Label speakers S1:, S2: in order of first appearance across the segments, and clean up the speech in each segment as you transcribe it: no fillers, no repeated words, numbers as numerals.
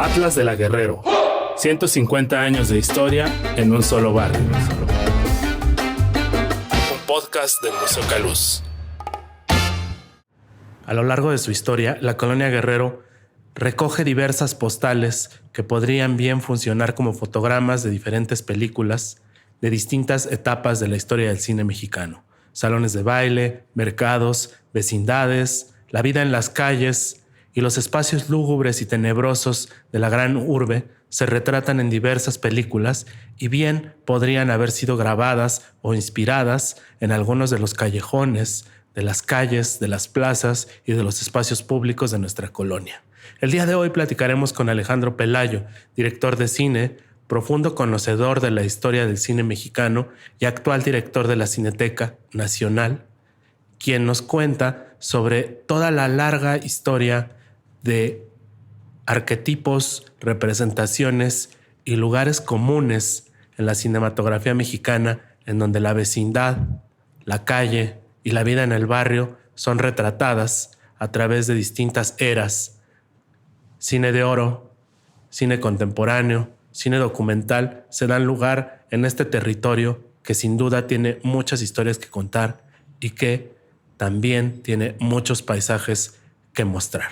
S1: Atlas de la Guerrero. 150 años de historia en un solo barrio. Un podcast del Museo Caluz. A lo largo de su historia, la colonia Guerrero recoge diversas postales que podrían bien funcionar como fotogramas de diferentes películas de distintas etapas de la historia del cine mexicano. Salones de baile, mercados, vecindades, la vida en las calles y los espacios lúgubres y tenebrosos de la gran urbe se retratan en diversas películas y bien podrían haber sido grabadas o inspiradas en algunos de los callejones, de las calles, de las plazas y de los espacios públicos de nuestra colonia. El día de hoy platicaremos con Alejandro Pelayo, director de cine, profundo conocedor de la historia del cine mexicano y actual director de la Cineteca Nacional, quien nos cuenta sobre toda la larga historia de arquetipos, representaciones y lugares comunes en la cinematografía mexicana, en donde la vecindad, la calle y la vida en el barrio son retratadas a través de distintas eras: cine de oro, cine contemporáneo, cine documental, se dan lugar en este territorio que sin duda tiene muchas historias que contar y que también tiene muchos paisajes que mostrar.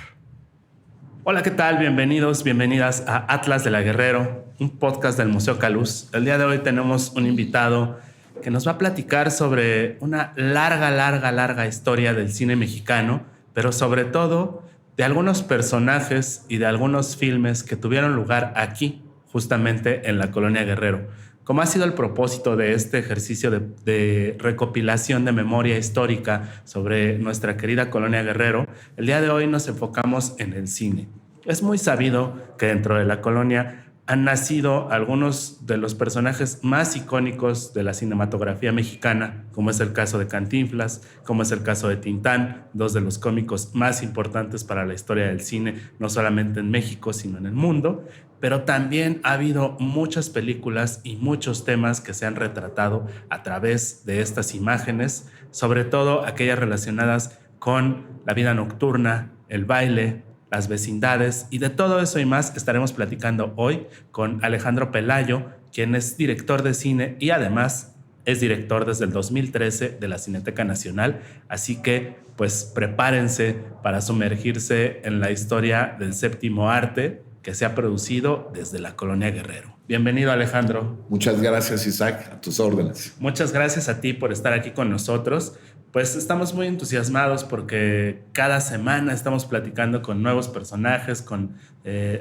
S1: Hola, ¿qué tal? Bienvenidos, bienvenidas a Atlas de la Guerrero, un podcast del Museo Caluz. El día de hoy tenemos un invitado que nos va a platicar sobre una larga historia del cine mexicano, pero sobre todo de algunos personajes y de algunos filmes que tuvieron lugar aquí, justamente en la colonia Guerrero. Como ha sido el propósito de este ejercicio de recopilación de memoria histórica sobre nuestra querida colonia Guerrero, el día de hoy nos enfocamos en el cine. Es muy sabido que dentro de la colonia han nacido algunos de los personajes más icónicos de la cinematografía mexicana, como es el caso de Cantinflas, como es el caso de Tintán, dos de los cómicos más importantes para la historia del cine, no solamente en México, sino en el mundo. Pero también ha habido muchas películas y muchos temas que se han retratado a través de estas imágenes, sobre todo aquellas relacionadas con la vida nocturna, el baile, las vecindades, y de todo eso y más estaremos platicando hoy con Alejandro Pelayo, quien es director de cine y además es director desde el 2013 de la Cineteca Nacional. Así que pues prepárense para sumergirse en la historia del séptimo arte que se ha producido desde la colonia Guerrero. Bienvenido, Alejandro.
S2: Muchas gracias, Isaac, a tus órdenes.
S1: Muchas gracias a ti por estar aquí con nosotros. Pues estamos muy entusiasmados porque cada semana estamos platicando con nuevos personajes, con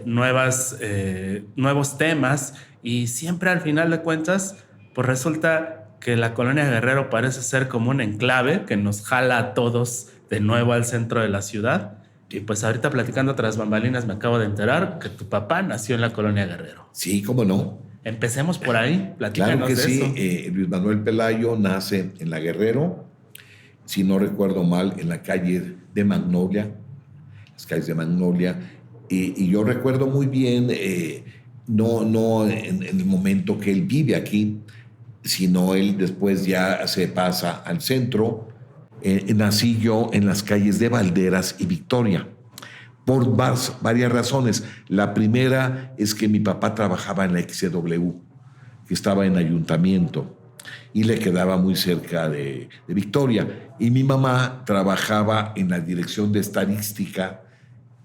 S1: nuevos temas, y siempre al final de cuentas pues resulta que la colonia Guerrero parece ser como un enclave que nos jala a todos de nuevo al centro de la ciudad. Y pues ahorita platicando tras bambalinas me acabo de enterar que tu papá nació en la colonia Guerrero.
S2: Sí, cómo no.
S1: Empecemos por ahí, platícanos
S2: claro que
S1: de eso.
S2: Luis Manuel Pelayo nace en la Guerrero, si no recuerdo mal, en la calle de Magnolia, las calles de Magnolia. Y yo recuerdo muy bien, no en el momento que él vive aquí, sino él después ya se pasa al centro. Nací yo en las calles de Valderas y Victoria, por varias razones. La primera es que mi papá trabajaba en la XCW, que estaba en ayuntamiento, y le quedaba muy cerca de Victoria. Y mi mamá trabajaba en la dirección de estadística,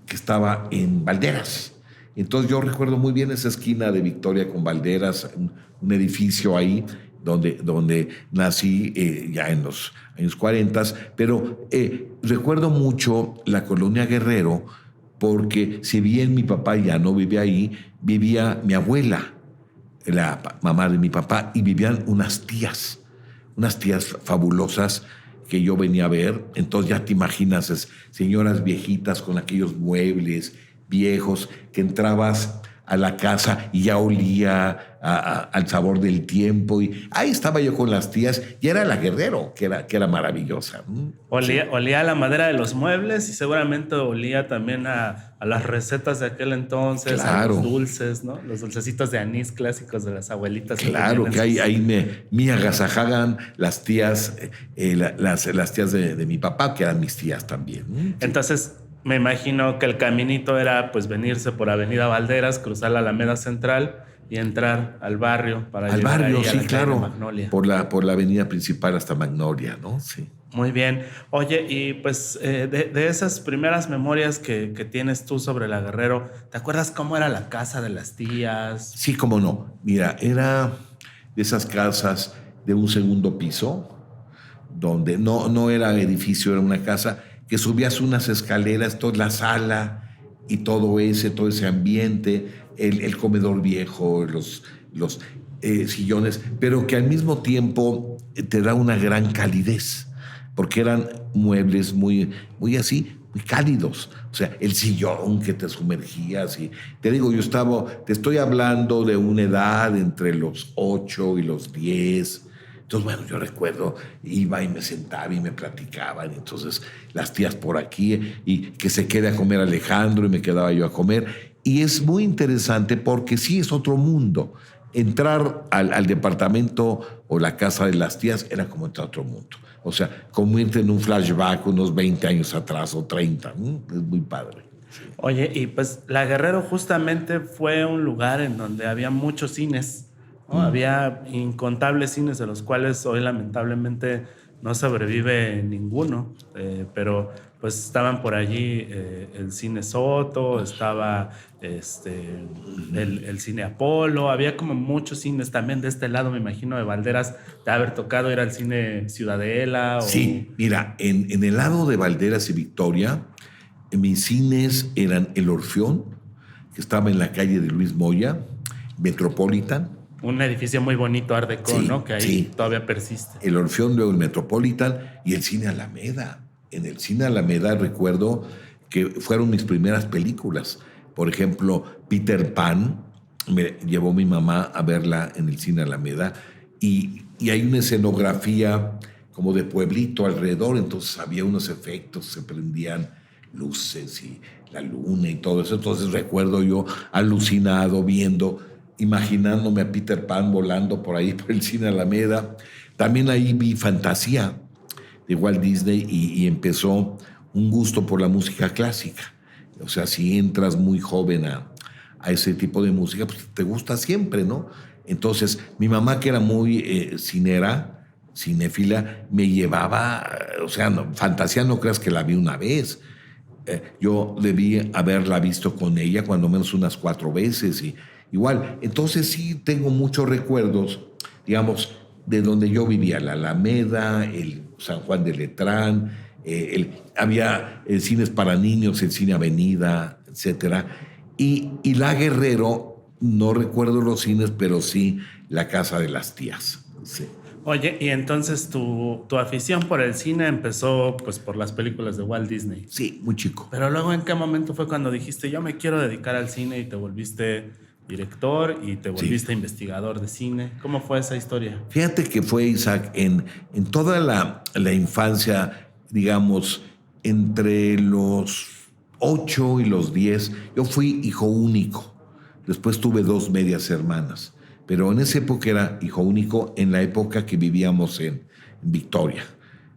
S2: que estaba en Valderas. Entonces yo recuerdo muy bien esa esquina de Victoria con Valderas, un edificio ahí, donde nací ya en los años 40, pero recuerdo mucho la colonia Guerrero, porque si bien mi papá ya no vive ahí, vivía mi abuela, la mamá de mi papá, y vivían unas tías fabulosas que yo venía a ver. Entonces ya te imaginas, señoras viejitas con aquellos muebles viejos, que entrabas a la casa y ya olía al sabor del tiempo. Y ahí estaba yo con las tías, y era la Guerrero, que era maravillosa.
S1: Olía a la madera de los muebles, y seguramente olía también a las recetas de aquel entonces,
S2: claro.
S1: A los dulces, ¿no? Los dulcecitos de anís clásicos de las abuelitas.
S2: Claro, que ahí me agasajaban las tías, las tías de mi papá, que eran mis tías también.
S1: Entonces, Me imagino que el caminito era pues venirse por Avenida Valderas, cruzar la Alameda Central y entrar al barrio para
S2: Al
S1: llegar
S2: barrio,
S1: ahí a
S2: sí,
S1: la calle de
S2: claro,
S1: Magnolia.
S2: por la avenida principal hasta Magnolia, ¿no? Sí.
S1: Muy bien. Oye, y pues de esas primeras memorias que tienes tú sobre la Guerrero, ¿te acuerdas cómo era la casa de las tías?
S2: Sí, cómo no. Mira, era de esas casas de un segundo piso, donde no era edificio, era una casa que subías unas escaleras, toda la sala y todo ese ambiente, el comedor viejo, los sillones, pero que al mismo tiempo te da una gran calidez, porque eran muebles muy así, muy cálidos. O sea, el sillón que te sumergías. Y te digo, te estoy hablando de una edad entre los 8 y los 10. Entonces, bueno, yo recuerdo, iba y me sentaba y me platicaban. Entonces, las tías por aquí y que se quede a comer Alejandro y me quedaba yo a comer. Y es muy interesante porque sí es otro mundo. Entrar al departamento o la casa de las tías era como entrar a otro mundo. O sea, como irte en un flashback unos 20 años atrás o 30. Es muy padre.
S1: Oye, y pues La Guerrero justamente fue un lugar en donde había muchos cines, ¿no? Había incontables cines de los cuales hoy lamentablemente no sobrevive ninguno, pero pues estaban por allí el cine Soto, estaba el cine Apolo, había como muchos cines también de este lado, me imagino de Valderas, de haber tocado ir al cine Ciudadela o...
S2: Sí, mira, en el lado de Valderas y Victoria, mis cines eran el Orfeón, que estaba en la calle de Luis Moya, Metropolitan.
S1: Un edificio muy bonito, Art Deco,
S2: Sí,
S1: ¿no? Que ahí
S2: sí.
S1: todavía persiste.
S2: El Orfeón, luego el Metropolitan y el cine Alameda. En el cine Alameda recuerdo que fueron mis primeras películas. Por ejemplo, Peter Pan, me llevó mi mamá a verla en el cine Alameda y hay una escenografía como de pueblito alrededor, entonces había unos efectos, se prendían luces y la luna y todo eso. Entonces recuerdo yo alucinado viendo, imaginándome a Peter Pan volando por ahí por el cine Alameda. También ahí vi Fantasía de Walt Disney y empezó un gusto por la música clásica. O sea, si entras muy joven a ese tipo de música, pues te gusta siempre, ¿no? Entonces, mi mamá, que era muy cinéfila, me llevaba, o sea, Fantasía no creas que la vi una vez. Yo debí haberla visto con ella cuando menos unas 4 veces y igual. Entonces sí tengo muchos recuerdos, digamos, de donde yo vivía, la Alameda, el San Juan de Letrán, había cines para niños, el cine Avenida, etcétera. Y La Guerrero, no recuerdo los cines, pero sí la casa de las tías. Sí.
S1: Oye, y entonces tu afición por el cine empezó pues por las películas de Walt Disney.
S2: Sí, muy chico.
S1: Pero luego, ¿en qué momento fue cuando dijiste yo me quiero dedicar al cine y te volviste director y te volviste investigador de cine? ¿Cómo fue esa historia?
S2: Fíjate que fue, Isaac, en toda la infancia, digamos, entre los 8 y los 10, yo fui hijo único. Después tuve 2 medias hermanas. Pero en esa época era hijo único, en la época que vivíamos en Victoria.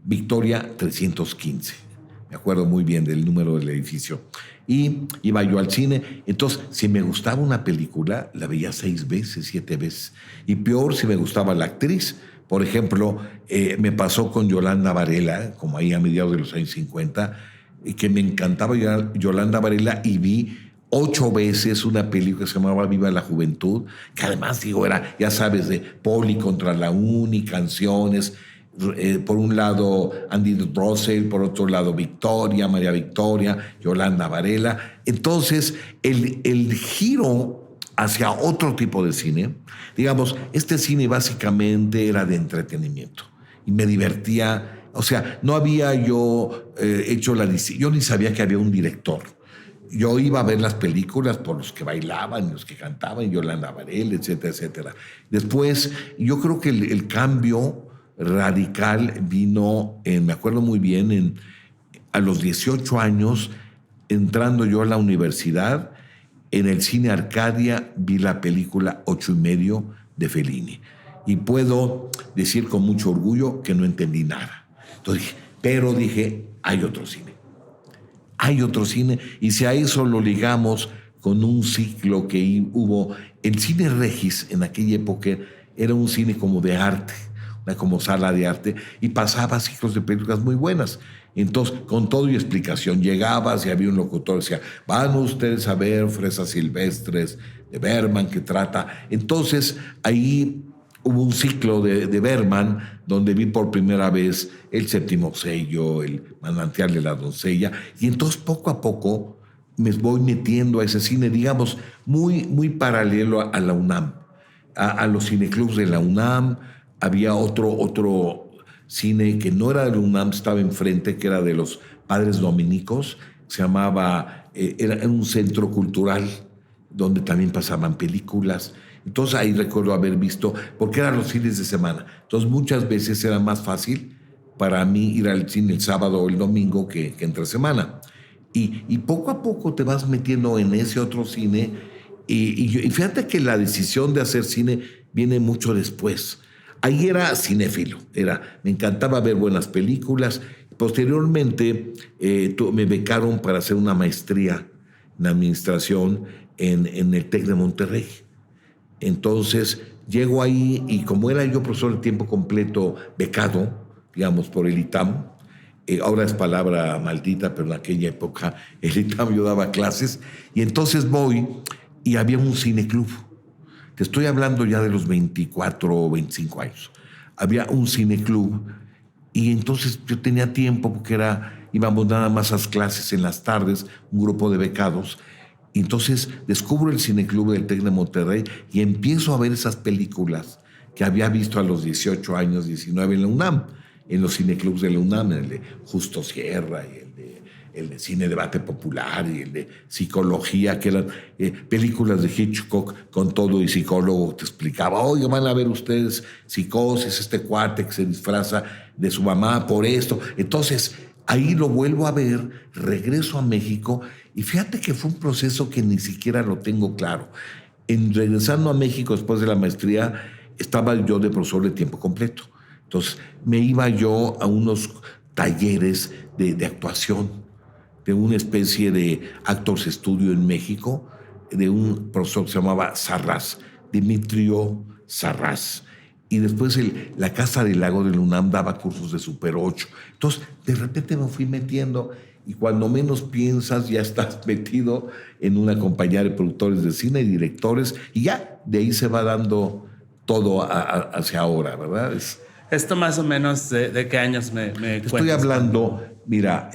S2: Victoria 315. Me acuerdo muy bien del número del edificio. Y iba yo al cine. Entonces, si me gustaba una película, la veía 6 veces, 7 veces. Y peor si me gustaba la actriz. Por ejemplo, me pasó con Yolanda Varela, como ahí a mediados de los años 50, y que me encantaba Yolanda Varela y vi 8 veces una película que se llamaba Viva la Juventud, que además, digo, era, ya sabes, de Poli contra la Uni, canciones. Por un lado Andy Russell, por otro lado Victoria, María Victoria, Yolanda Varela. Entonces, el giro hacia otro tipo de cine, digamos, este cine básicamente era de entretenimiento y me divertía. O sea, no había yo hecho yo ni sabía que había un director. Yo iba a ver las películas por los que bailaban, los que cantaban, Yolanda Varela, etcétera, etcétera. Después, yo creo que el cambio radical vino, me acuerdo muy bien, a los 18 años, entrando yo a la universidad, en el cine Arcadia vi la película 8:30 de Fellini. Y puedo decir con mucho orgullo que no entendí nada. Entonces pero dije, hay otro cine. hay otro cine. Y si a eso lo ligamos con un ciclo que hubo, el cine Regis en aquella época era un cine como de arte, como sala de arte, y pasaba ciclos de películas muy buenas. Entonces, con todo y explicación, llegabas y había un locutor que decía, van ustedes a ver Fresas Silvestres de Berman, que trata. Entonces, ahí hubo un ciclo de Berman, donde vi por primera vez El Séptimo Sello, El Manantial de la Doncella, y entonces poco a poco me voy metiendo a ese cine, digamos, muy paralelo a la UNAM, a los cineclubs de la UNAM. Había otro cine que no era de la UNAM, estaba enfrente, que era de los Padres Dominicos, se llamaba, era un centro cultural donde también pasaban películas. Entonces ahí recuerdo haber visto, porque eran los fines de semana, entonces muchas veces era más fácil para mí ir al cine el sábado o el domingo que entre semana. Y poco a poco te vas metiendo en ese otro cine, y fíjate que la decisión de hacer cine viene mucho después. Ahí era cinéfilo, me encantaba ver buenas películas. Posteriormente me becaron para hacer una maestría en administración en el TEC de Monterrey. Entonces llego ahí y como era yo profesor de tiempo completo becado, digamos, por el ITAM, ahora es palabra maldita, pero en aquella época el ITAM yo daba clases, y entonces voy y había un cineclub. Te estoy hablando ya de los 24 o 25 años. Había un cineclub y entonces yo tenía tiempo porque íbamos nada más a las clases en las tardes, un grupo de becados. Y entonces descubro el cineclub del TEC de Monterrey y empiezo a ver esas películas que había visto a los 18 años, 19 en la UNAM, en los cineclubs de la UNAM, el de Justo Sierra y el de Cine Debate Popular y el de Psicología, que eran películas de Hitchcock con todo, y psicólogo te explicaba, oye, van a ver ustedes Psicosis, este cuate que se disfraza de su mamá por esto. Entonces, ahí lo vuelvo a ver, regreso a México, y fíjate que fue un proceso que ni siquiera lo tengo claro. Regresando a México después de la maestría, estaba yo de profesor de tiempo completo. Entonces, me iba yo a unos talleres de actuación, de una especie de Actors Studio en México, de un profesor que se llamaba Sarraz, Dimitrio Sarraz. Y después la Casa del Lago de la UNAM daba cursos de Super 8. Entonces, de repente me fui metiendo, y cuando menos piensas ya estás metido en una compañía de productores de cine y directores, y ya de ahí se va dando todo hacia ahora, ¿verdad?
S1: Esto más o menos de qué años me
S2: estoy hablando, mira,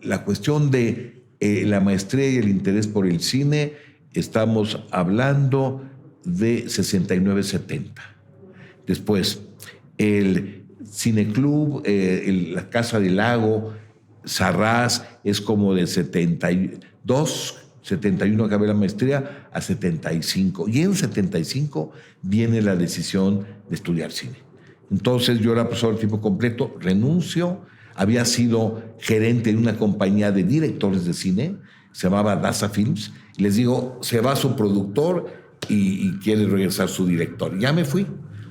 S2: la cuestión de la maestría y el interés por el cine, estamos hablando de 69-70. Después, el cineclub, la Casa del Lago, Sarraz, es como de 72, 71 acabé la maestría, a 75. Y en 75 viene la decisión de estudiar cine. Entonces yo era profesor de tiempo completo, renuncio, había sido gerente de una compañía de directores de cine, se llamaba Daza Films, y les digo, se va su productor y quiere regresar su director. Ya me fui.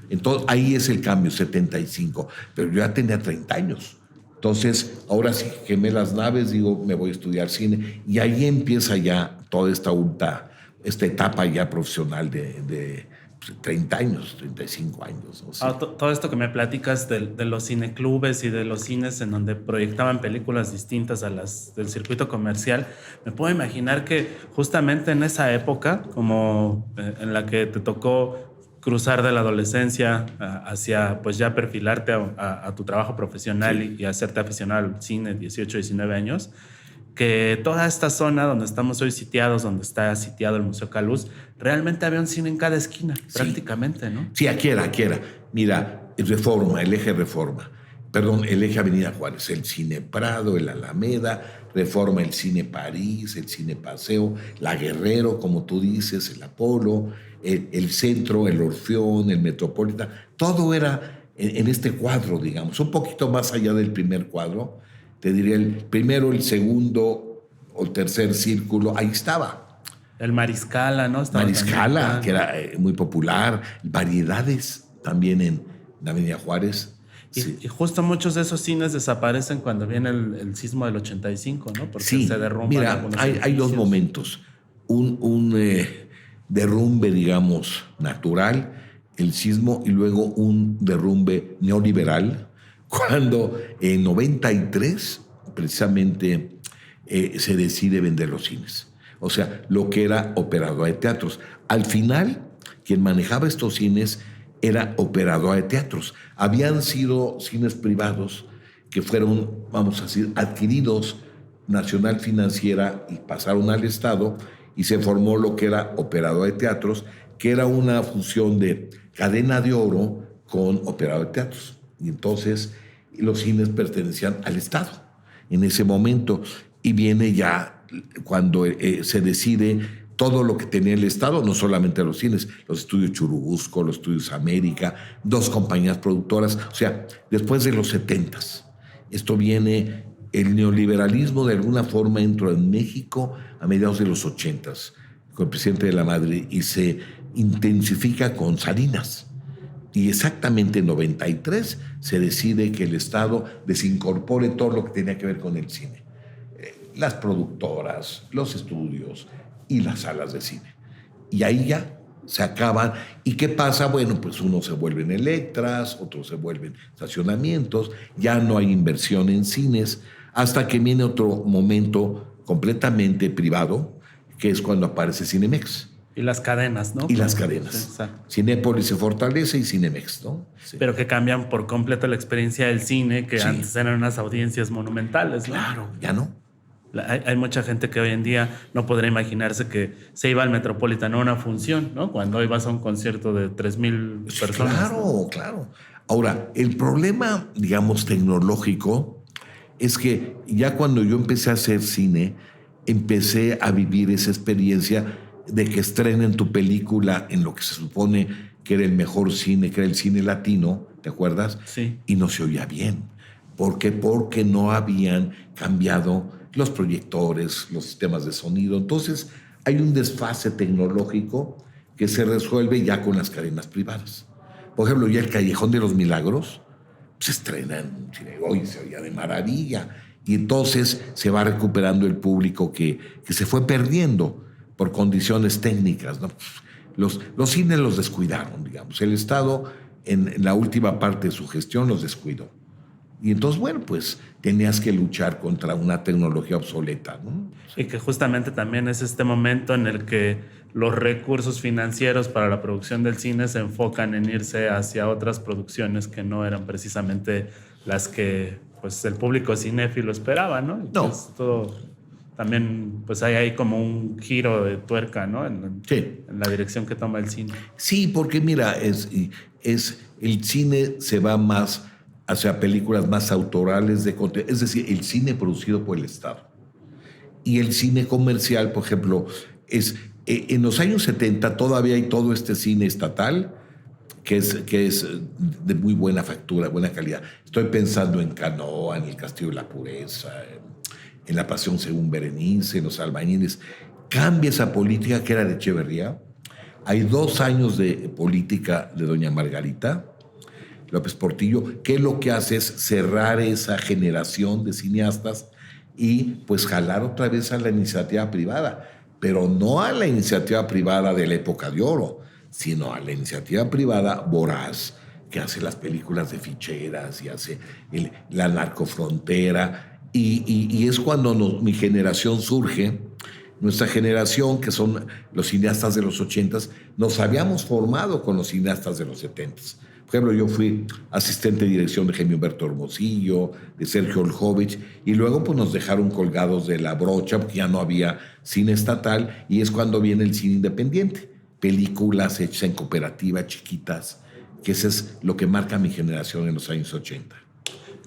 S2: Entonces ahí es el cambio, 75, pero yo ya tenía 30 años. Entonces, ahora sí quemé las naves, digo, me voy a estudiar cine, y ahí empieza ya toda esta etapa ya profesional de 30 años, 35 años. ¿No? Sí.
S1: Todo esto que me platicas de los cineclubes y de los cines en donde proyectaban películas distintas a las del circuito comercial, me puedo imaginar que justamente en esa época, como en la que te tocó cruzar de la adolescencia hacia pues ya perfilarte a tu trabajo profesional, sí, y hacerte aficionado al cine, 18, 19 años, que toda esta zona donde estamos hoy sitiados, donde está sitiado el Museo Caluz, realmente había un cine en cada esquina, sí, prácticamente, ¿no?
S2: Sí, aquí era. Mira, Reforma, el eje Reforma, el eje Avenida Juárez, el Cine Prado, el Alameda, Reforma, el Cine París, el Cine Paseo, la Guerrero, como tú dices, el Apolo, el Centro, el Orfeón, el Metropolitan, todo era en este cuadro, digamos, un poquito más allá del primer cuadro. Te diría el primero, el segundo o el tercer círculo, ahí estaba.
S1: El Mariscala, ¿no?
S2: Mariscala, que era muy popular. Variedades también en la Avenida Juárez. Sí.
S1: Y justo muchos de esos cines desaparecen cuando viene el sismo del 85, ¿no? Porque
S2: Sí,
S1: se derrumban
S2: mira,
S1: algunos
S2: hay dos
S1: edificios.
S2: momentos. Un derrumbe, digamos, natural, el sismo, y luego un derrumbe neoliberal, cuando en 93 precisamente se decide vender los cines. O sea, lo que era operador de teatros. Al final, quien manejaba estos cines era operador de teatros. Habían sido cines privados que fueron, vamos a decir, adquiridos Nacional Financiera y pasaron al Estado, y se formó lo que era operador de teatros, que era una fusión de cadena de oro con operador de teatros. Y entonces los cines pertenecían al Estado en ese momento, y viene ya cuando se decide todo lo que tenía el Estado, no solamente los cines, los estudios Churubusco, los estudios América, 2 compañías productoras, o sea, después de los 70s. Esto viene, el neoliberalismo de alguna forma entró en México a mediados de los 80s, con el presidente de la Madrid, y se intensifica con Salinas. Y exactamente en 93 se decide que el Estado desincorpore todo lo que tenía que ver con el cine. Las productoras, los estudios y las salas de cine. Y ahí ya se acaban. ¿Y qué pasa? Bueno, pues unos se vuelven Electras, otros se vuelven estacionamientos, ya no hay inversión en cines, hasta que viene otro momento completamente privado, que es cuando aparece Cinemex.
S1: Y las cadenas, ¿no?
S2: Y las cadenas.
S1: Sí, exacto.
S2: Cinépolis se fortalece y Cinemex, ¿no? Sí.
S1: Pero que cambian por completo la experiencia del cine, que
S2: Sí.
S1: antes eran unas audiencias monumentales, ¿no?
S2: Claro, ya no.
S1: Hay mucha gente que hoy en día no podría imaginarse que se iba al Metropolitan a una función, ¿no? Cuando hoy vas a un concierto de 3,000 personas.
S2: Claro,
S1: ¿no?
S2: claro. Ahora, el problema, digamos, tecnológico es que ya cuando yo empecé a hacer cine, empecé a vivir esa experiencia de que estrenen tu película en lo que se supone que era el mejor cine, que era el cine latino, ¿te acuerdas?
S1: Sí.
S2: Y no se oía bien. ¿Por qué? Porque no habían cambiado los proyectores, los sistemas de sonido. Entonces, hay un desfase tecnológico que se resuelve ya con las cadenas privadas. Por ejemplo, ya el Callejón de los Milagros se estrena en cine hoy, se oía de maravilla. Y entonces se va recuperando el público que se fue perdiendo por condiciones técnicas, ¿no? Los cines los descuidaron, digamos. El Estado, en la última parte de su gestión, los descuidó. Y entonces, bueno, pues tenías que luchar contra una tecnología obsoleta, ¿no?
S1: Y que justamente también es este momento en el que los recursos financieros para la producción del cine se enfocan en irse hacia otras producciones que no eran precisamente las que pues, el público cinéfilo esperaba, ¿no? Y
S2: No.
S1: pues, todo también, pues hay ahí como un giro de tuerca, ¿no?
S2: Sí.
S1: En la dirección que toma el cine.
S2: Sí, porque mira, el cine se va más hacia películas más autorales de contenido, es decir, el cine producido por el Estado. Y el cine comercial, por ejemplo, en los años 70 todavía hay todo este cine estatal que es de muy buena factura, buena calidad. Estoy pensando en Canoa, en El Castillo de la Pureza, en La Pasión según Berenice, en Los Albañiles. Cambia esa política que era de Echeverría. Hay 2 años de política de doña Margarita López Portillo, que lo que hace es cerrar esa generación de cineastas y pues jalar otra vez a la iniciativa privada, pero no a la iniciativa privada de la época de oro, sino a la iniciativa privada voraz, que hace las películas de ficheras y hace la narcofrontera, y es cuando mi generación surge. Nuestra generación, que son los cineastas de los 80s, nos habíamos formado con los cineastas de los 70s. Por ejemplo, yo fui asistente de dirección de Jaime Humberto Hermosillo, de Sergio Oljovich, y luego pues, nos dejaron colgados de la brocha porque ya no había cine estatal, y es cuando viene el cine independiente. Películas hechas en cooperativa, chiquitas, que eso es lo que marca mi generación en los años 80.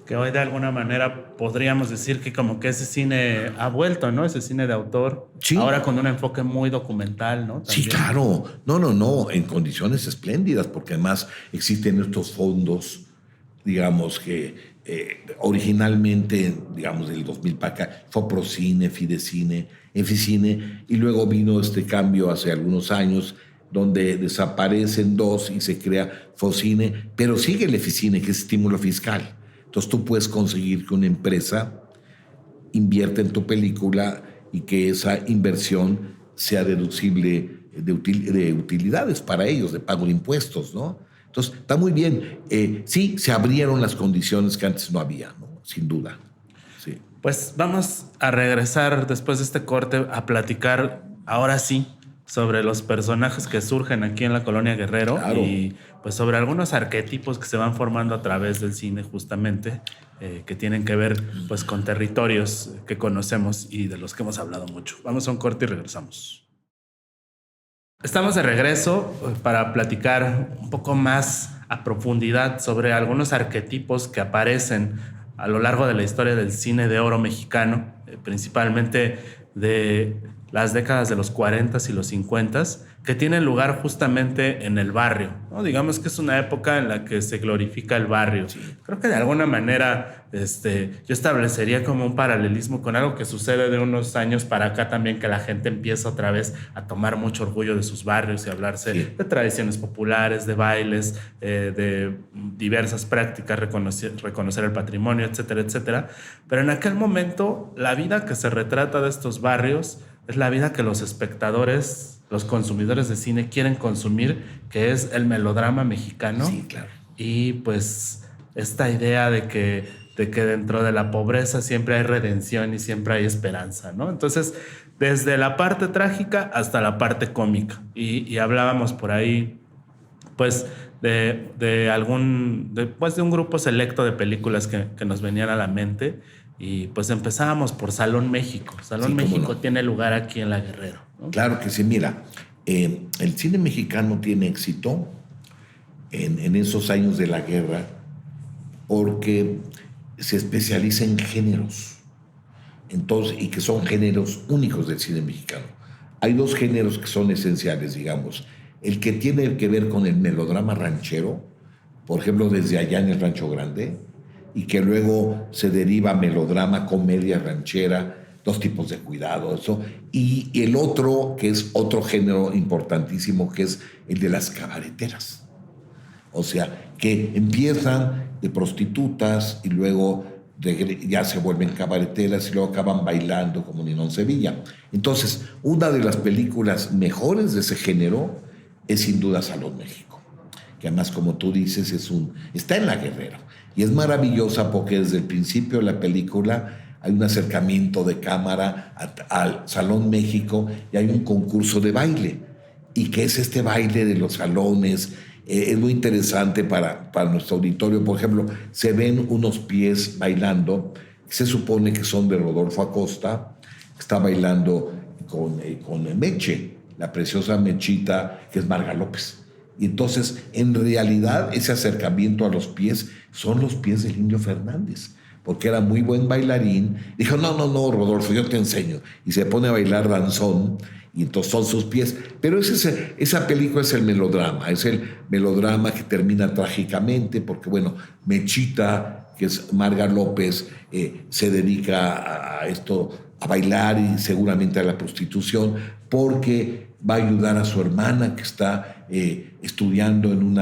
S1: Que hoy de alguna manera podríamos decir que como que ese cine ha vuelto, ¿no? Ese cine de autor.
S2: Sí.
S1: Ahora con un enfoque muy documental, ¿no? También.
S2: Sí, claro. No, en condiciones espléndidas, porque además existen estos fondos, digamos, que originalmente, digamos, del 2000 para acá, fue Procine, Fidecine, Eficine, y luego vino este cambio hace algunos años donde desaparecen dos y se crea Focine, pero sigue el Eficine, que es estímulo fiscal. Entonces tú puedes conseguir que una empresa invierte en tu película y que esa inversión sea deducible de utilidades para ellos, de pago de impuestos, ¿no? Entonces, está muy bien. Sí, se abrieron las condiciones que antes no había, ¿no? Sin duda. Sí.
S1: Pues vamos a regresar después de este corte a platicar, ahora sí, sobre los personajes que surgen aquí en la Colonia Guerrero. Claro. Y pues sobre algunos arquetipos que se van formando a través del cine justamente, que tienen que ver pues con territorios que conocemos y de los que hemos hablado mucho. Vamos a un corte y regresamos. Estamos de regreso para platicar un poco más a profundidad sobre algunos arquetipos que aparecen a lo largo de la historia del cine de oro mexicano, principalmente de las décadas de los 40s y los 50s, que tienen lugar justamente en el barrio, ¿no? Digamos que es una época en la que se glorifica el barrio. Sí. Creo que de alguna manera yo establecería como un paralelismo con algo que sucede de unos años para acá también, que la gente empieza otra vez a tomar mucho orgullo de sus barrios y hablarse de tradiciones populares, de bailes, de diversas prácticas, reconocer el patrimonio, etcétera, etcétera. Pero en aquel momento la vida que se retrata de estos barrios es la vida que los espectadores, los consumidores de cine quieren consumir, que es el melodrama mexicano.
S2: Sí, claro.
S1: Y pues esta idea de que dentro de la pobreza siempre hay redención y siempre hay esperanza, ¿no? Entonces, desde la parte trágica hasta la parte cómica. Y hablábamos por ahí, pues, de un grupo selecto de películas que nos venían a la mente. Y pues empezábamos por Salón México. Salón México tiene lugar aquí en La Guerrero, ¿no?
S2: Claro que sí. Mira, el cine mexicano tiene éxito en esos años de la guerra porque se especializa en géneros. Entonces, y que son géneros únicos del cine mexicano. Hay dos géneros que son esenciales, digamos. El que tiene que ver con el melodrama ranchero, por ejemplo, Desde allá en el Rancho Grande, y que luego se deriva melodrama, comedia ranchera, dos tipos de cuidado, eso. Y el otro, que es otro género importantísimo, que es el de las cabareteras. O sea, que empiezan de prostitutas y luego ya se vuelven cabareteras y luego acaban bailando como Ninón Sevilla. Entonces, una de las películas mejores de ese género es sin duda Salón México, que además, como tú dices, está en La Guerrero. Y es maravillosa porque desde el principio de la película hay un acercamiento de cámara al Salón México y hay un concurso de baile. ¿Y qué es este baile de los salones? Es muy interesante para nuestro auditorio. Por ejemplo, se ven unos pies bailando, que se supone que son de Rodolfo Acosta, que está bailando con Meche, la preciosa Mechita, que es Marga López. Y entonces, en realidad, ese acercamiento a los pies son los pies del Indio Fernández, porque era muy buen bailarín. Dijo, no, Rodolfo, yo te enseño. Y se pone a bailar danzón, y entonces son sus pies. Pero esa película es el melodrama que termina trágicamente, porque, bueno, Mechita, que es Marga López, se dedica a esto, a bailar y seguramente a la prostitución, porque va a ayudar a su hermana que está estudiando en un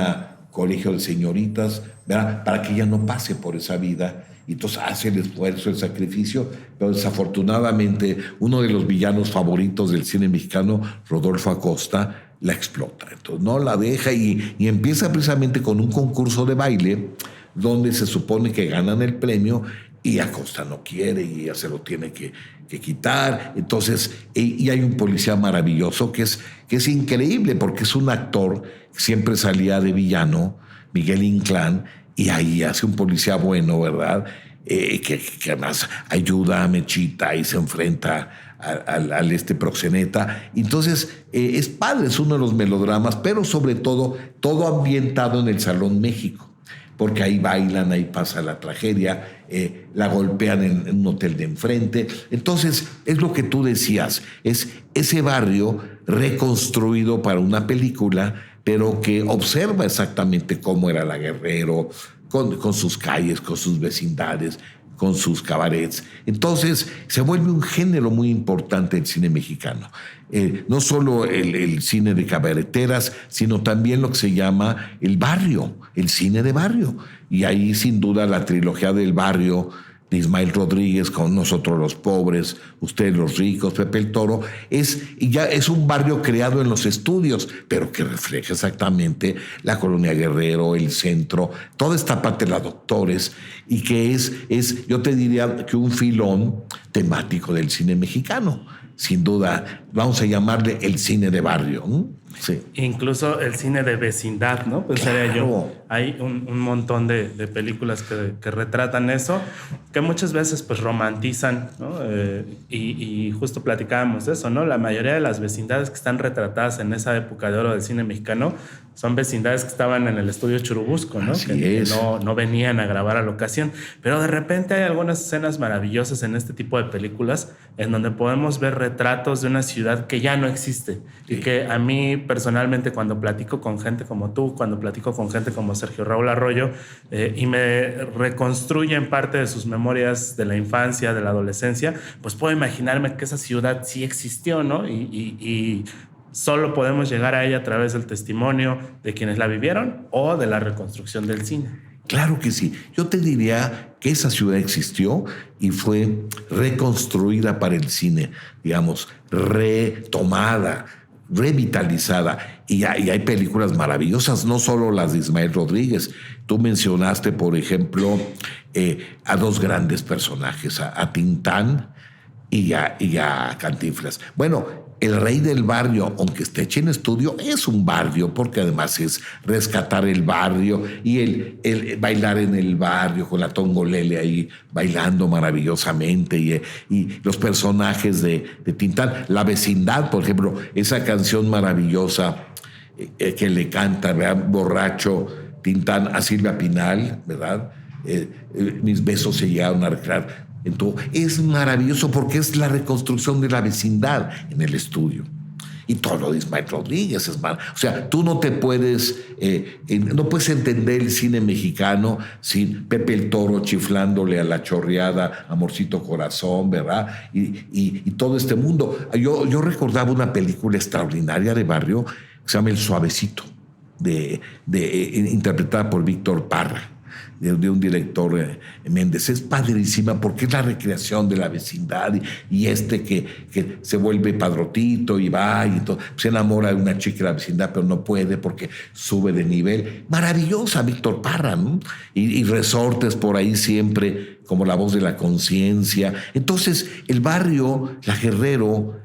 S2: colegio de señoritas, ¿verdad? Para que ella no pase por esa vida. Y entonces hace el esfuerzo, el sacrificio, pero desafortunadamente uno de los villanos favoritos del cine mexicano, Rodolfo Acosta, la explota. Entonces no la deja y empieza precisamente con un concurso de baile donde se supone que ganan el premio y Acosta no quiere y ella se lo tiene que quitar. Entonces, y hay un policía maravilloso que es increíble porque es un actor que siempre salía de villano, Miguel Inclán, y ahí hace un policía bueno, ¿verdad? Que además ayuda a Mechita y se enfrenta al proxeneta. Entonces, es padre, es uno de los melodramas, pero sobre todo ambientado en el Salón México, porque ahí bailan, ahí pasa la tragedia, la golpean en un hotel de enfrente. Entonces, es lo que tú decías, es ese barrio reconstruido para una película, pero que observa exactamente cómo era La Guerrero, con sus calles, con sus vecindades, con sus cabarets. Entonces se vuelve un género muy importante el cine mexicano. No solo el cine de cabareteras, sino también lo que se llama el barrio, el cine de barrio. Y ahí sin duda la trilogía del barrio de Ismael Rodríguez, con Nosotros los pobres, Ustedes los ricos, Pepe el Toro, ya es un barrio creado en los estudios, pero que refleja exactamente la Colonia Guerrero, el centro, toda esta parte de los Doctores, y que es, yo te diría que un filón temático del cine mexicano. Sin duda, vamos a llamarle el cine de barrio, ¿no? Sí.
S1: Incluso el cine de vecindad, ¿no? Pensaría yo. Hay un montón de películas que retratan eso, que muchas veces pues romantizan, ¿no? Y justo platicábamos de eso, ¿no? La mayoría de las vecindades que están retratadas en esa época de oro del cine mexicano son vecindades que estaban en el estudio Churubusco, ¿no? Que no venían a grabar a la ocasión. Pero de repente hay algunas escenas maravillosas en este tipo de películas en donde podemos ver retratos de una ciudad que ya no existe. Sí. Y que a mí personalmente, cuando platico con gente como tú, cuando platico con gente como Sergio Raúl Arroyo, y me reconstruyen parte de sus memorias de la infancia, de la adolescencia, pues puedo imaginarme que esa ciudad sí existió, ¿no? Y solo podemos llegar a ella a través del testimonio de quienes la vivieron o de la reconstrucción del cine.
S2: Claro que sí. Yo te diría que esa ciudad existió y fue reconstruida para el cine, digamos, retomada, revitalizada. Y hay películas maravillosas, no solo las de Ismael Rodríguez. Tú mencionaste, por ejemplo, a dos grandes personajes, a Tintán y a Cantinflas. Bueno, El Rey del Barrio, aunque esté hecho en estudio, es un barrio, porque además es rescatar el barrio y el bailar en el barrio con la Tongolele ahí bailando maravillosamente, y los personajes de Tintán. La vecindad, por ejemplo, esa canción maravillosa que le canta, ¿verdad?, borracho Tintán a Silvia Pinal, ¿verdad? Mis besos se llegaron a recrear. Entonces, es maravilloso porque es la reconstrucción de la vecindad en el estudio. Y todo lo de Ismael Rodríguez es mal. O sea, tú no te puedes, no puedes entender el cine mexicano sin Pepe el Toro chiflándole a la chorreada, Amorcito Corazón, ¿verdad? Y todo este mundo. Yo recordaba una película extraordinaria de barrio que se llama El Suavecito, interpretada por Víctor Parra, de un director Méndez. Es padrísima porque es la recreación de la vecindad y que se vuelve padrotito y va y todo, se enamora de una chica de la vecindad, pero no puede porque sube de nivel. Maravillosa Víctor Parra, ¿no? Y resortes por ahí siempre como La Voz de la Conciencia. Entonces el barrio, la Guerrero,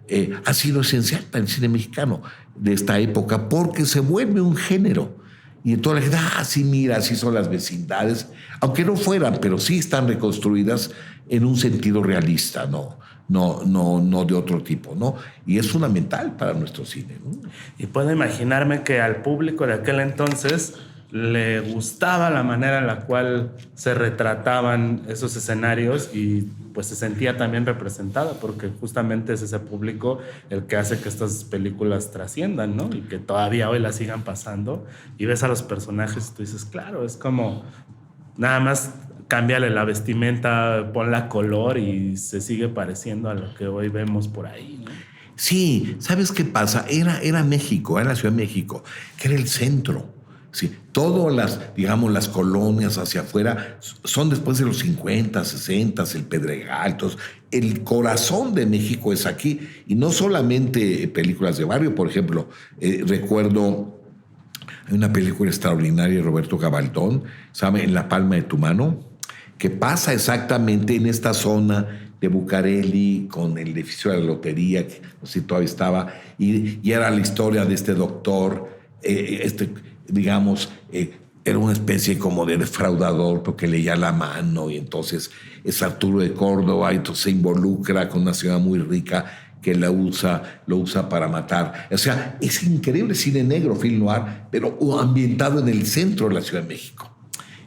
S2: ha sido esencial para el cine mexicano de esta época porque se vuelve un género. Y entonces la gente, sí, mira, así son las vecindades, aunque no fueran, pero sí están reconstruidas en un sentido realista, no de otro tipo, ¿no? Y es fundamental para nuestro cine, ¿no?
S1: Y puedo imaginarme que al público de aquel entonces le gustaba la manera en la cual se retrataban esos escenarios y pues se sentía también representada, porque justamente es ese público el que hace que estas películas trasciendan, ¿no? Y que todavía hoy las sigan pasando y ves a los personajes y tú dices, claro, es como nada más cámbiale la vestimenta, ponla color y se sigue pareciendo a lo que hoy vemos por ahí, ¿no?
S2: Sí, ¿sabes qué pasa? Era México, era la Ciudad de México, que era el centro. Sí, todas las colonias hacia afuera son después de los 50, 60, el Pedregal. Entonces, el corazón de México es aquí. Y no solamente películas de barrio, por ejemplo, recuerdo hay una película extraordinaria de Roberto Gabaldón, ¿sabe? En La palma de tu mano, que pasa exactamente en esta zona de Bucareli con el edificio de la lotería, que no sé si todavía estaba, y era la historia de este doctor, digamos, era una especie como de defraudador porque leía la mano, y entonces es Arturo de Córdoba, y entonces se involucra con una señora muy rica que lo usa para matar. O sea, es increíble cine negro, film noir, pero ambientado en el centro de la Ciudad de México.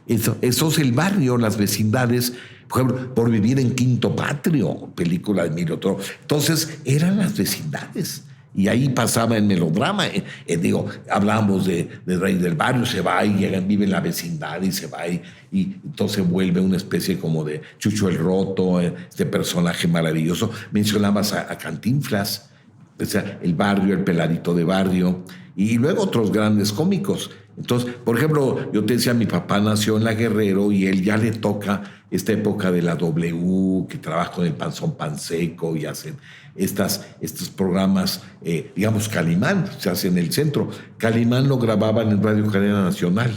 S2: Eso es el barrio, las vecindades, por ejemplo, Por vivir en Quinto Patrio, película de Emilio Toro. Entonces, eran las vecindades. Y ahí pasaba el melodrama. Digo, hablábamos del Rey del Barrio, se va y llega, vive en la vecindad y se va y entonces vuelve una especie como de Chucho el Roto, este personaje maravilloso. Mencionabas a Cantinflas, o sea, el barrio, el peladito de barrio, y luego otros grandes cómicos. Entonces, por ejemplo, yo te decía, mi papá nació en La Guerrero y él ya le toca esta época de la W, que trabaja con el Panzón Panseco y hacen estos programas, digamos, Calimán, se hace en el centro. Calimán lo grababan en Radio Cadena Nacional,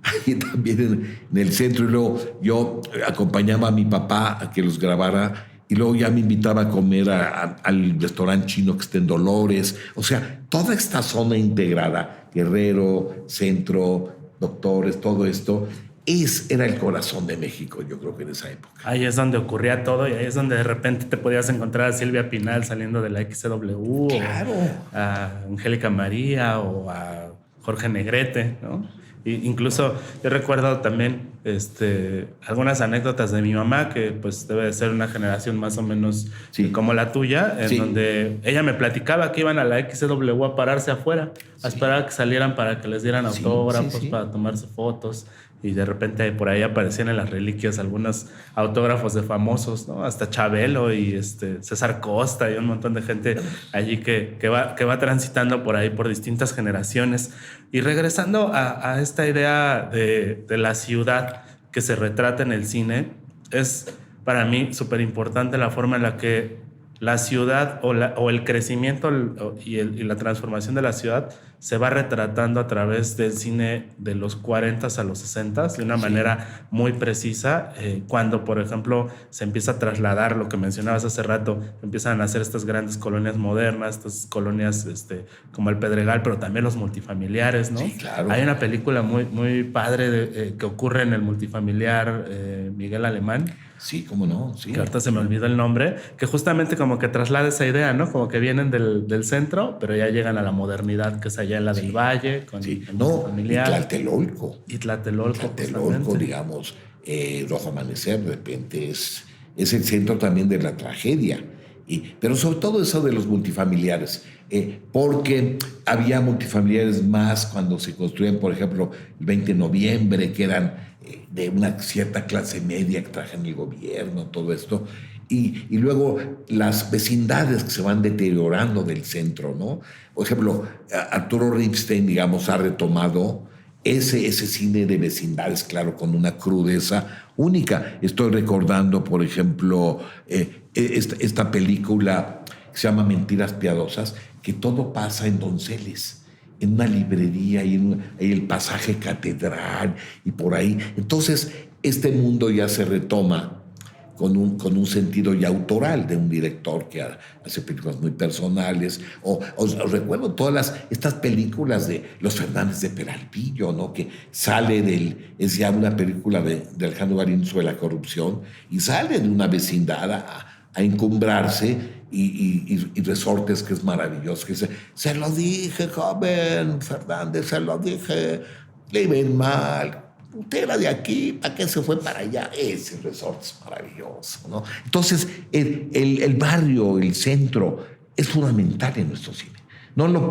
S2: ahí también en el centro, y luego yo acompañaba a mi papá a que los grabara, y luego ya me invitaba a comer al restaurante chino que está en Dolores. O sea, toda esta zona integrada, Guerrero, Centro, Doctores, todo esto, era el corazón de México, yo creo que en esa época.
S1: Ahí es donde ocurría todo y ahí es donde de repente te podías encontrar a Silvia Pinal saliendo de la XCW,
S2: claro,
S1: o a Angélica María o a Jorge Negrete, ¿no? Incluso yo recuerdo también algunas anécdotas de mi mamá, que pues debe de ser una generación más o menos como la tuya, en donde ella me platicaba que iban a la XW a pararse afuera, a esperar a que salieran para que les dieran autógrafos, para tomarse fotos. Y de repente por ahí aparecían en las reliquias algunos autógrafos de famosos, ¿no? Hasta Chabelo y César Costa y un montón de gente allí que va transitando por ahí por distintas generaciones. Y regresando a esta idea de la ciudad que se retrata en el cine, es para mí súper importante la forma en la que la ciudad o el crecimiento y la transformación de la ciudad se va retratando a través del cine de los 40 a los 60 de una manera muy precisa. Cuando, por ejemplo, se empieza a trasladar lo que mencionabas hace rato, empiezan a hacer estas grandes colonias modernas, estas colonias como el Pedregal, pero también los multifamiliares, ¿no?
S2: Sí, claro.
S1: Hay una película muy, muy padre que ocurre en el multifamiliar Miguel Alemán.
S2: Sí, cómo no, sí.
S1: Que ahorita se me olvidó el nombre, que justamente como que traslada esa idea, ¿no? Como que vienen del centro, pero ya llegan a la modernidad, que es allá en la del Valle, con el familiar.
S2: Y Tlatelolco.
S1: Tlatelolco,
S2: digamos, Rojo Amanecer, de repente es el centro también de la tragedia. Pero sobre todo eso de los multifamiliares, porque había multifamiliares más cuando se construían, por ejemplo, el 20 de noviembre, que eran de una cierta clase media que trabajan el gobierno, todo esto, y luego las vecindades que se van deteriorando del centro, ¿no? Por ejemplo, Arturo Ripstein, digamos, ha retomado ese cine de vecindades, claro, con una crudeza única. Estoy recordando, por ejemplo, esta película que se llama Mentiras Piadosas, que todo pasa en Donceles, en una librería y en el pasaje Catedral y por ahí. Entonces, este mundo ya se retoma con un sentido ya autoral de un director que hace películas muy personales. Os recuerdo todas estas películas de los Fernández de Peralvillo, ¿no? Que sale es ya una película de Alejandro Garín sobre la corrupción y sale de una vecindad a encumbrarse y Resortes, que es maravilloso, que dice: se lo dije, joven Fernández, se lo dije, le ven mal, usted era de aquí, ¿para qué se fue para allá? Ese Resortes es maravilloso, ¿no? Entonces, el barrio, el centro, es fundamental en nuestro cine. No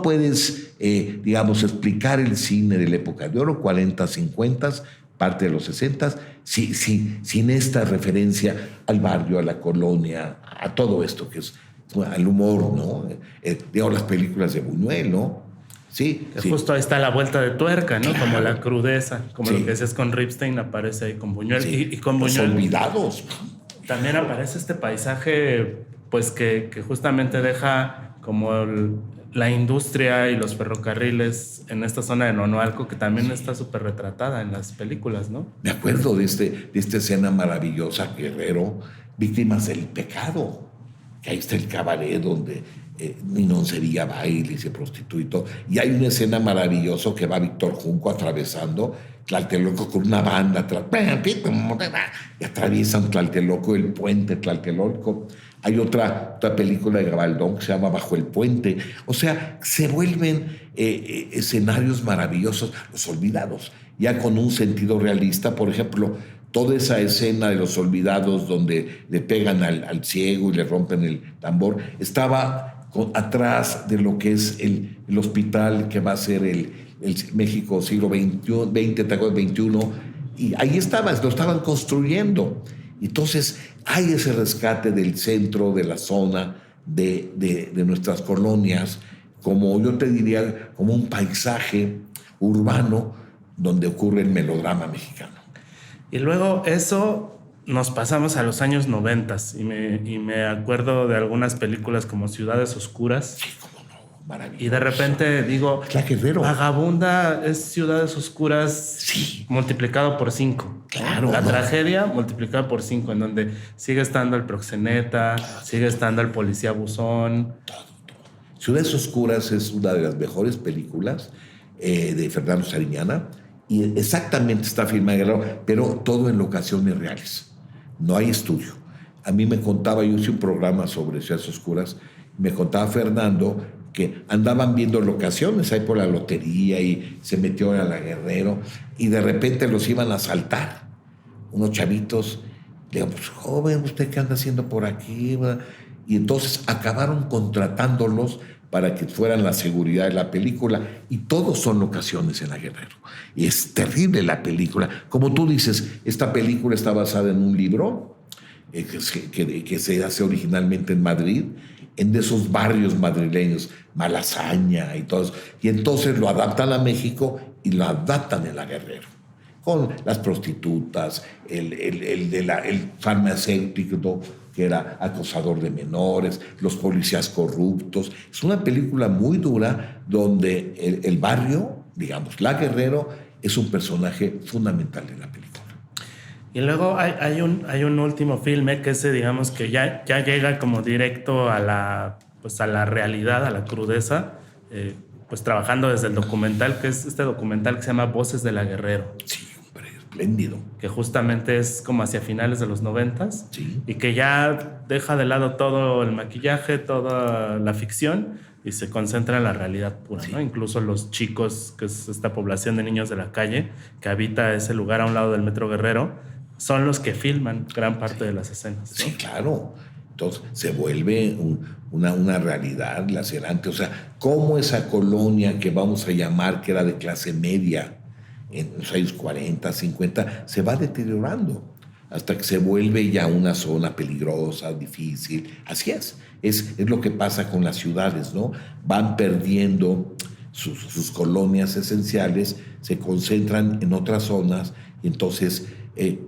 S2: puedes, digamos, explicar el cine de la época de oro, 40, 50, parte de los 60, sin esta referencia al barrio, a la colonia, a todo esto que es al humor, ¿no? Digamos, las películas de Buñuel, ¿no? Sí.
S1: Justo ahí está la vuelta de tuerca, ¿no? Claro. Como la crudeza, como lo que decías con Ripstein, aparece ahí con Buñuel.
S2: Sí.
S1: Y con Buñuel.
S2: Los olvidados.
S1: También aparece este paisaje, pues que justamente deja como la industria y los ferrocarriles en esta zona de Nonoalco, que también está súper retratada en las películas, ¿no?
S2: Me acuerdo de esta escena maravillosa, Guerrero, Víctimas del Pecado, que ahí está el cabaret donde Ninón Sevilla baila y se prostituye y todo. Y hay una escena maravillosa que va Víctor Junco atravesando Tlatelolco con una banda atrás, y atraviesan Tlatelolco, el puente Tlatelolco. Hay otra película de Gabaldón que se llama Bajo el Puente. O sea, se vuelven escenarios maravillosos, Los Olvidados, ya con un sentido realista. Por ejemplo, toda esa escena de Los Olvidados donde le pegan al ciego y le rompen el tambor, estaba atrás de lo que es el hospital que va a ser el México siglo XXI, y ahí lo estaban construyendo. Entonces hay ese rescate del centro, de la zona, de nuestras colonias, como yo te diría, como un paisaje urbano donde ocurre el melodrama mexicano.
S1: Y luego eso nos pasamos a los años 90 y me acuerdo de algunas películas como Ciudades Oscuras.
S2: Sí, cómo no, maravilloso.
S1: Y de repente digo,
S2: La Guerrero.
S1: Vagabunda es Ciudades Oscuras
S2: Sí.
S1: multiplicado por 5.
S2: Claro.
S1: La tragedia multiplicada por 5, en donde sigue estando el proxeneta, sigue estando el policía buzón.
S2: Ciudades Oscuras es una de las mejores películas de Fernando Sariñana, y exactamente está filmada en Guerrero, pero todo en locaciones reales. No hay estudio. A mí me contaba, yo hice un programa sobre Ciudades Oscuras, me contaba Fernando que andaban viendo locaciones ahí por la lotería y se metió a la Guerrero y de repente los iban a asaltar. Unos chavitos, le digo, pues joven, ¿usted qué anda haciendo por aquí? Y entonces acabaron contratándolos para que fueran la seguridad de la película, y todos son locaciones en la Guerrero. Y es terrible la película. Como tú dices, esta película está basada en un libro que se hace originalmente en Madrid, en de esos barrios madrileños, Malasaña y todo eso. Y entonces lo adaptan a México y lo adaptan en la Guerrero, con las prostitutas, el farmacéutico que era acosador de menores, los policías corruptos. Es una película muy dura donde el barrio, digamos, la Guerrero, es un personaje fundamental de la película.
S1: Y luego hay un último filme que ese, digamos, que ya llega como directo a la realidad, a la crudeza, pues trabajando desde el documental, que es este documental que se llama Voces de la Guerrero.
S2: Sí, hombre, espléndido.
S1: Que justamente es como hacia finales de los 90s.
S2: Sí.
S1: Y que ya deja de lado todo el maquillaje, toda la ficción, y se concentra en la realidad pura, sí. ¿No? Incluso los chicos, que es esta población de niños de la calle que habita ese lugar a un lado del Metro Guerrero, son los que filman gran parte de las escenas, ¿no?
S2: Sí, claro. Entonces se vuelve una realidad lacerante. O sea, cómo esa colonia que vamos a llamar que era de clase media en los años 40, 50, se va deteriorando hasta que se vuelve ya una zona peligrosa, difícil. Así es lo que pasa con las ciudades, ¿no? Van perdiendo sus colonias esenciales, se concentran en otras zonas, y entonces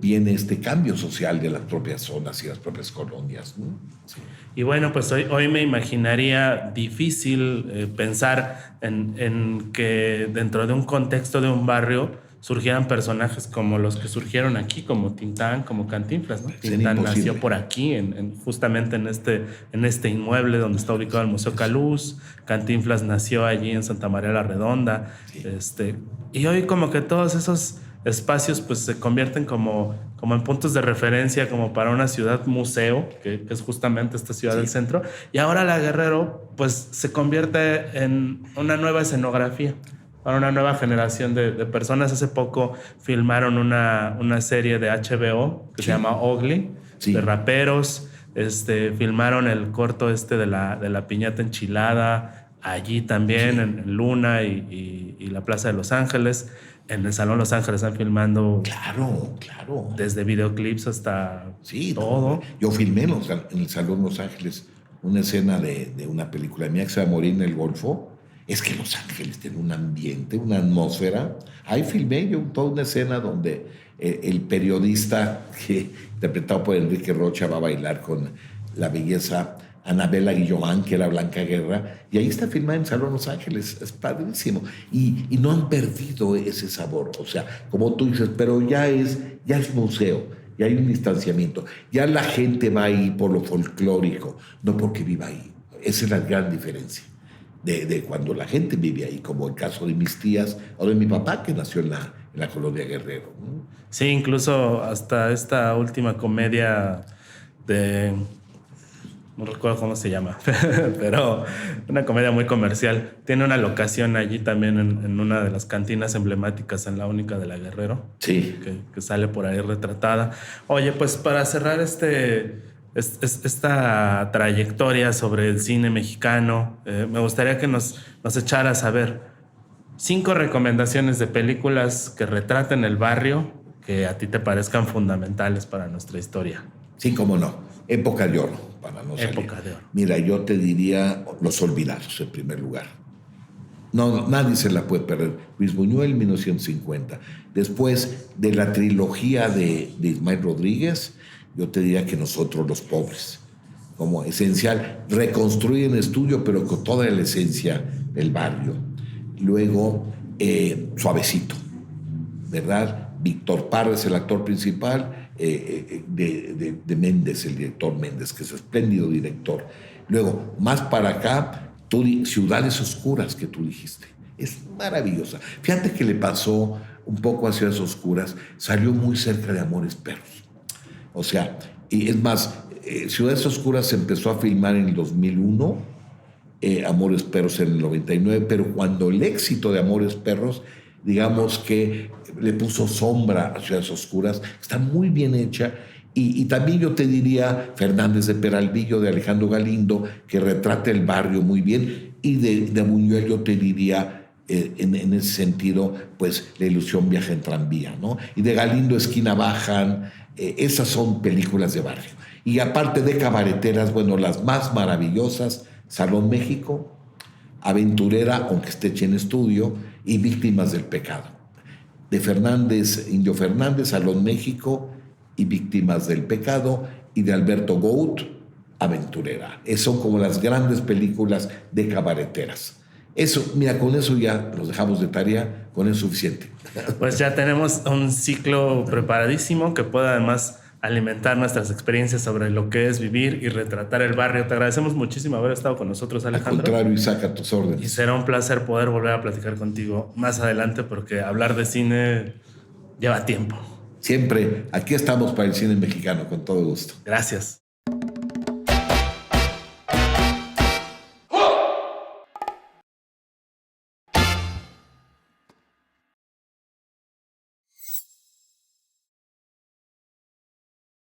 S2: viene este cambio social de las propias zonas y las propias colonias, ¿no? Sí.
S1: Y bueno, pues hoy me imaginaría difícil pensar en que dentro de un contexto de un barrio surgieran personajes como los que surgieron aquí, como Tintán, como Cantinflas, ¿no? Tintán nació por aquí, justamente en este inmueble donde está ubicado el Museo Caluz. Cantinflas nació allí en Santa María la Redonda. Sí. Y hoy como que todos esos espacios pues se convierten como en puntos de referencia, como para una ciudad museo, que es justamente esta ciudad del centro. Y ahora la Guerrero pues se convierte en una nueva escenografía para una nueva generación de personas. Hace poco filmaron una serie de HBO que se llama Ugly, de raperos. Filmaron el corto de la piñata enchilada allí también, en Luna y la Plaza de Los Ángeles. En el Salón Los Ángeles están filmando.
S2: Claro.
S1: Desde videoclips hasta todo.
S2: No, yo filmé en el Salón Los Ángeles una escena de una película mía que se llama Morir en el Golfo. Es que Los Ángeles tiene un ambiente, una atmósfera. Ahí filmé yo toda una escena donde el periodista, interpretado por Enrique Rocha, va a bailar con la belleza Anabela Guillomán, que era Blanca Guerra, y ahí está filmada en Salón Los Ángeles. Es padrísimo. Y no han perdido ese sabor. O sea, como tú dices, pero ya es museo, ya hay un distanciamiento. Ya la gente va ahí por lo folclórico, no porque viva ahí. Esa es la gran diferencia de cuando la gente vive ahí, como el caso de mis tías o de mi papá, que nació en la colonia Guerrero, ¿no?
S1: Sí, incluso hasta esta última comedia de... no recuerdo cómo se llama, pero una comedia muy comercial. Tiene una locación allí también en una de las cantinas emblemáticas en la única de la Guerrero.
S2: Sí.
S1: Que sale por ahí retratada. Oye, pues para cerrar este esta trayectoria sobre el cine mexicano. Me gustaría que nos echaras a ver 5 recomendaciones de películas que retraten el barrio que a ti te parezcan fundamentales para nuestra historia.
S2: Sí, cómo no. Época de oro, para no salir.
S1: Época de oro.
S2: Mira, yo te diría Los Olvidados, en primer lugar. No, nadie se la puede perder. Luis Buñuel, 1950. Después de la trilogía de Ismael Rodríguez, yo te diría que Nosotros los Pobres. Como esencial, reconstruir en estudio, pero con toda la esencia del barrio. Luego, Suavecito, ¿verdad? Víctor Parra es el actor principal, de Méndez, el director Méndez, que es espléndido director. Luego, más para acá, Ciudades Oscuras, que tú dijiste. Es maravillosa. Fíjate que le pasó un poco a Ciudades Oscuras, salió muy cerca de Amores Perros. O sea, y es más, Ciudades Oscuras se empezó a filmar en el 2001, Amores Perros en el 99, pero cuando el éxito de Amores Perros, digamos que le puso sombra a Ciudades Oscuras, está muy bien hecha. Y también yo te diría Fernández de Peralvillo, de Alejandro Galindo, que retrata el barrio muy bien. Y de Buñuel yo te diría, en ese sentido, pues La ilusión viaja en tranvía, ¿no? Y de Galindo, Esquina Bajan. Esas son películas de barrio. Y aparte de cabareteras, bueno, las más maravillosas, Salón México, Aventurera, aunque esté hecha en estudio, y Víctimas del Pecado. De Fernández, Indio Fernández, Salón México y Víctimas del Pecado, y de Alberto Gout, Aventurera. Son como las grandes películas de cabareteras. Eso, mira, con eso ya los dejamos de tarea, con eso es suficiente.
S1: Pues ya tenemos un ciclo preparadísimo que puede además alimentar nuestras experiencias sobre lo que es vivir y retratar el barrio. Te agradecemos muchísimo haber estado con nosotros, Alejandro.
S2: Al contrario, Isaac, a tus órdenes.
S1: Y será un placer poder volver a platicar contigo más adelante, porque hablar de cine lleva tiempo.
S2: Siempre, aquí estamos para el cine mexicano, con todo gusto.
S1: Gracias.